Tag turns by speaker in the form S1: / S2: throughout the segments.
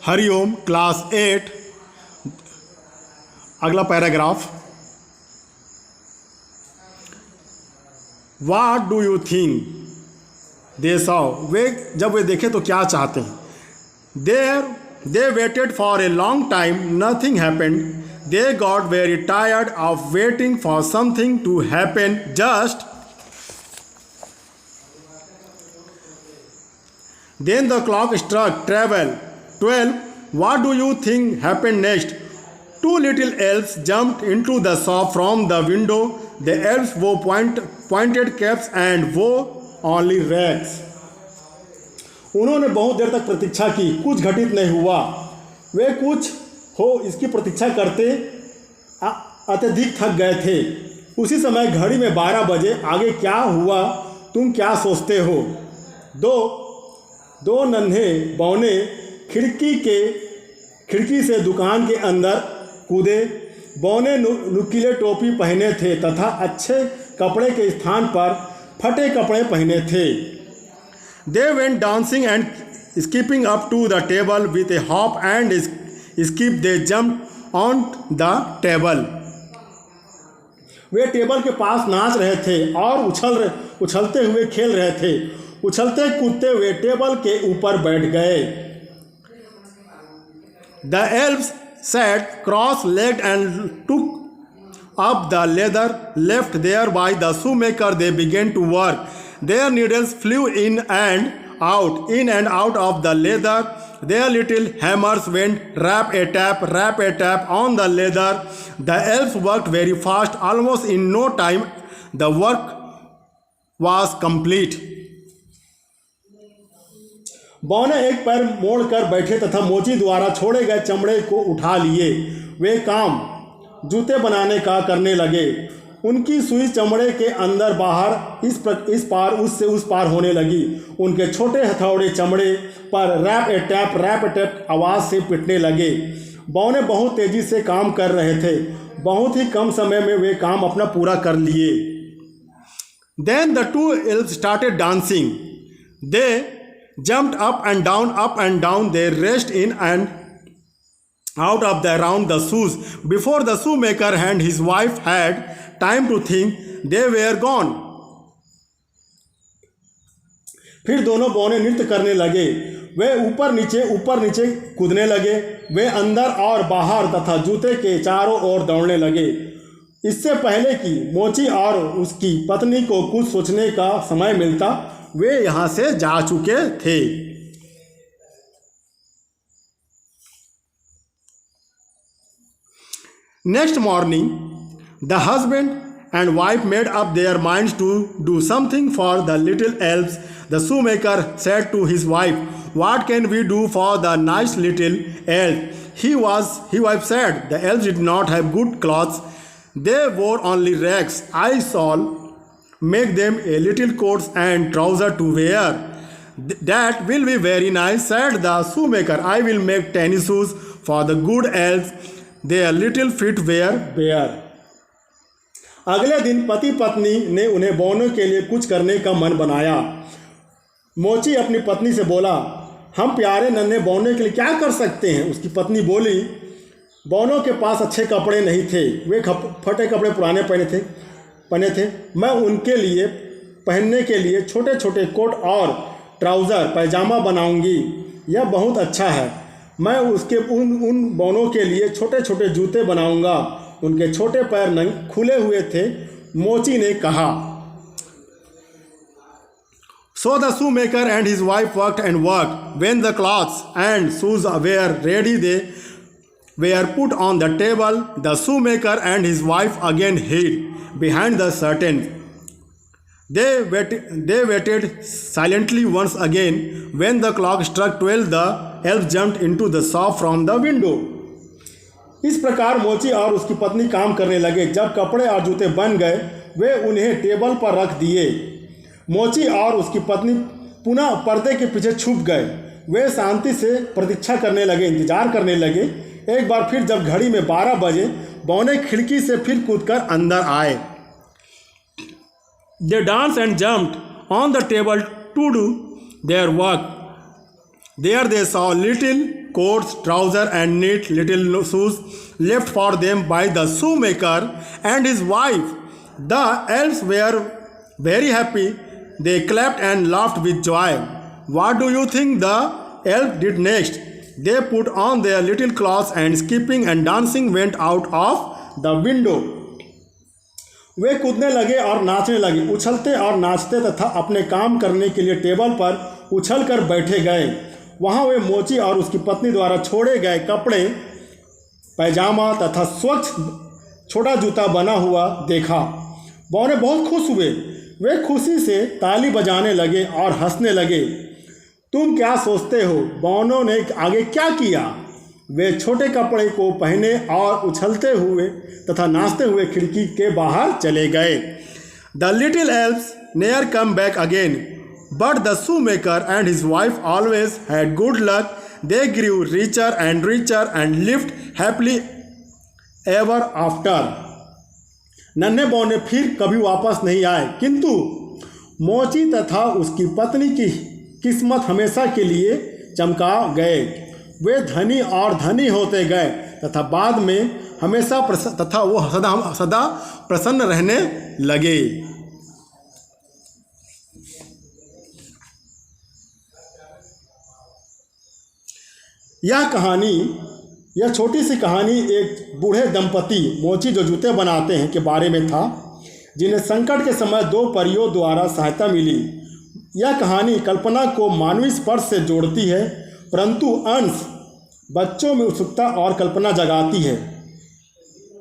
S1: Hariom class 8। अगला paragraph. What do you think they saw, वे जब वे देखे तो क्या चाहते हैं। They waited for a long time, nothing happened. They got very tired of waiting for something to happen. Just then the clock struck 12. What do you think happened next? Two little elves jumped into the shop from the window. The elves wore pointed caps and wore only rags. उन्होंने बहुत देर तक प्रतीक्षा की, कुछ घटित नहीं हुआ। वे कुछ हो इसकी प्रतीक्षा करते अत्यधिक थक गए थे। उसी समय घड़ी में 12 बजे। आगे क्या हुआ तुम क्या सोचते हो? दो नन्हे बौने खिड़की से दुकान के अंदर कूदे। बौने नुकीले टोपी पहने थे तथा अच्छे कपड़े के स्थान पर फटे कपड़े पहने थे। They went dancing and skipping up to the table with a hop and skip. They jump on the table. वे टेबल के पास नाच रहे थे और उछलते हुए खेल रहे थे। उछलते कूदते हुए टेबल के ऊपर बैठ गए। The elves sat cross-legged and took up the leather left there by the shoemaker. They began to work. Their needles flew in and out of the leather. Their little hammers went rap a tap on the leather. The elves worked very fast. Almost in no time the work was complete. बौने एक पैर मोड़कर बैठे तथा मोची द्वारा छोड़े गए चमड़े को उठा लिए। वे काम जूते बनाने का करने लगे। उनकी सुई चमड़े के अंदर बाहर इस पार उससे उस पार होने लगी। उनके छोटे हथौड़े चमड़े पर रैप ए टैप आवाज़ से पिटने लगे। बौने बहुत तेज़ी से काम कर रहे थे। बहुत ही कम समय में वे काम अपना पूरा कर लिए। Then the two elves started dancing. They jumped up and down. They raced in and out of around the shoes. Before the shoemaker and his wife had time to think, they were gone. फिर दोनों बौने नृत्य करने लगे। वे ऊपर नीचे कूदने लगे। वे अंदर और बाहर तथा जूते के चारों ओर दौड़ने लगे। इससे पहले कि मोची और उसकी पत्नी को कुछ सोचने का समय मिलता, वे यहाँ से जा चुके थे। Next morning, the husband and wife made up their minds to do something for the little elves. The shoemaker said to his wife, "What can we do for the nice little elf?" His wife said, "The elves did not have good clothes. They wore only rags. I shall make them a little coats and trouser to wear." "That will be very nice," said the shoemaker. "I will make tennis shoes for the good elves. Their little feet were bare." अगले दिन पति पत्नी ने उन्हें बौनों के लिए कुछ करने का मन बनाया। मोची अपनी पत्नी से बोला, "हम प्यारे नन्हे बौने के लिए क्या कर सकते हैं?" उसकी पत्नी बोली, "बौनों के पास अच्छे कपड़े नहीं थे। वे फटे कपड़े पुराने पहने थे। मैं उनके लिए पहनने के लिए छोटे छोटे कोट और ट्राउज़र पैजामा बनाऊंगी। यह बहुत अच्छा है। मैं उन बौनों के लिए छोटे छोटे जूते बनाऊंगा। उनके छोटे पैर खुले हुए थे। मोची ने कहा। So the shoemaker and his wife worked and worked. When the cloths and shoes were ready, they were put on the table. The shoemaker and his wife again hid behind the curtain. They waited silently once again. When the clock struck 12, the elf jumped into the shop from the window. इस प्रकार मोची और उसकी पत्नी काम करने लगे। जब कपड़े और जूते बन गए, वे उन्हें टेबल पर रख दिए। मोची और उसकी पत्नी पुनः पर्दे के पीछे छुप गए। वे शांति से प्रतीक्षा करने लगे, इंतजार करने लगे। एक बार फिर जब घड़ी में 12 बजे, बौने खिड़की से फिर कूदकर अंदर आए। They danced and jumped on the table to do their work. There they saw little coats, trousers, and neat little shoes left for them by the shoemaker and his wife. The elves were very happy. They clapped and laughed with joy. What do you think the elf did next? They put on their little clothes and skipping and dancing went out of the window. वे कूदने लगे और नाचने लगे, उछलते और नाचते तथा अपने काम करने के लिए टेबल पर उछलकर बैठे गए। वहाँ वे मोची और उसकी पत्नी द्वारा छोड़े गए कपड़े, पैजामा तथा स्वच्छ छोटा जूता बना हुआ देखा। बौने बहुत खुश हुए। वे खुशी से ताली बजाने लगे और हंसने लगे। तुम क्या सोचते हो बौनों ने आगे क्या किया? वे छोटे कपड़े को पहने और उछलते हुए तथा नाचते हुए खिड़की के बाहर चले गए। The little elves near come back again, but the shoemaker and his wife always had good luck. They grew richer and lived happily ever after. नन्हे बौने फिर कभी वापस नहीं आए, किंतु मोची तथा उसकी पत्नी की किस्मत हमेशा के लिए चमका गए। वे धनी और धनी होते गए तथा बाद में हमेशा तथा वो सदा प्रसन्न रहने लगे। यह छोटी सी कहानी एक बूढ़े दंपति मोची जो जूते बनाते हैं के बारे में था, जिन्हें संकट के समय दो परियों द्वारा सहायता मिली। यह कहानी कल्पना को मानवीय स्पर्श से जोड़ती है, परंतु अंश बच्चों में उत्सुकता और कल्पना जगाती है,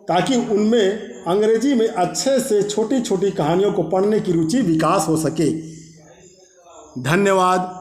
S1: ताकि उनमें अंग्रेजी में अच्छे से छोटी छोटी कहानियों को पढ़ने की रुचि विकास हो सके। धन्यवाद।